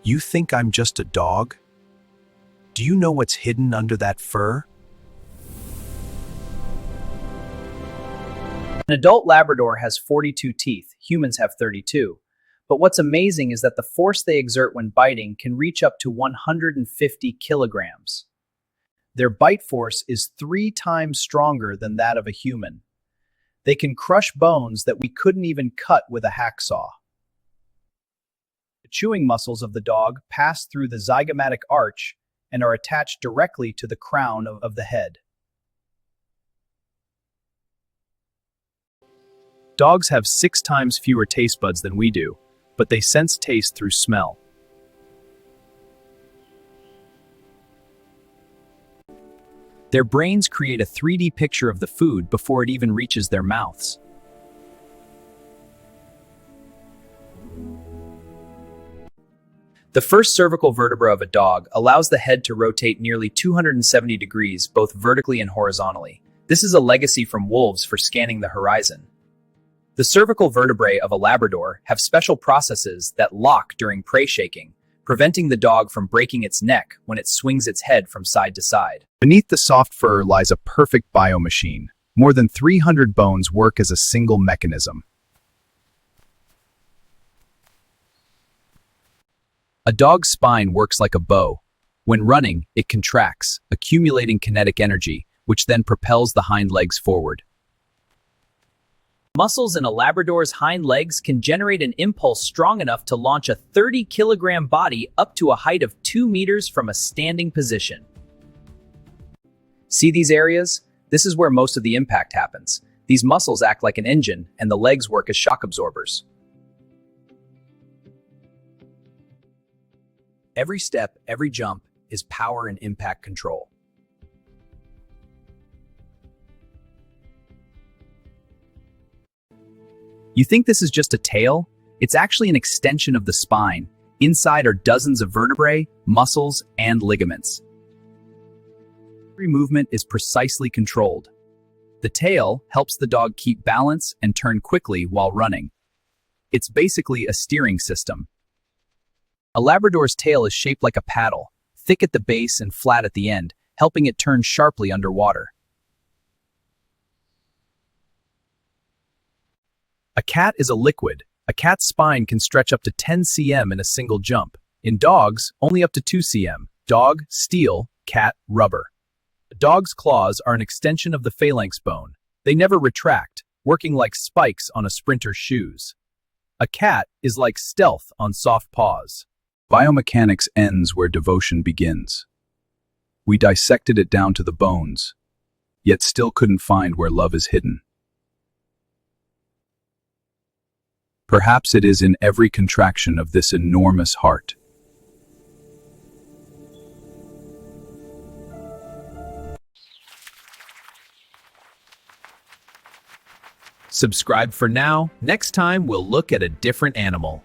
You think I'm just a dog? Do you know what's hidden under that fur? An adult Labrador has 42 teeth. Humans have 32. But what's amazing is that the force they exert when biting can reach up to 150 kilograms. Their bite force is 3 times stronger than that of a human. They can crush bones that we couldn't even cut with a hacksaw. The chewing muscles of the dog pass through the zygomatic arch and are attached directly to the crown of the head. Dogs have 6 times fewer taste buds than we do, but they sense taste through smell. Their brains create a 3D picture of the food before it even reaches their mouths. The first cervical vertebra of a dog allows the head to rotate nearly 270 degrees, both vertically and horizontally. This is a legacy from wolves for scanning the horizon. The cervical vertebrae of a Labrador have special processes that lock during prey shaking, preventing the dog from breaking its neck when it swings its head from side to side. Beneath the soft fur lies a perfect biomachine. More than 300 bones work as a single mechanism. A dog's spine works like a bow. When running, it contracts, accumulating kinetic energy, which then propels the hind legs forward. Muscles in a Labrador's hind legs can generate an impulse strong enough to launch a 30-kilogram body up to a height of 2 meters from a standing position. See these areas? This is where most of the impact happens. These muscles act like an engine, and the legs work as shock absorbers. Every step, every jump is power and impact control. You think this is just a tail? It's actually an extension of the spine. Inside are dozens of vertebrae, muscles, and ligaments. Every movement is precisely controlled. The tail helps the dog keep balance and turn quickly while running. It's basically a steering system. A Labrador's tail is shaped like a paddle, thick at the base and flat at the end, helping it turn sharply underwater. A cat is a liquid. A cat's spine can stretch up to 10 cm in a single jump. In dogs, only up to 2 cm. Dog, steel, cat, rubber. A dog's claws are an extension of the phalanx bone. They never retract, working like spikes on a sprinter's shoes. A cat is like stealth on soft paws. Biomechanics ends where devotion begins. We dissected it down to the bones, yet still couldn't find where love is hidden. Perhaps it is in every contraction of this enormous heart. Subscribe for now. Next time we'll look at a different animal.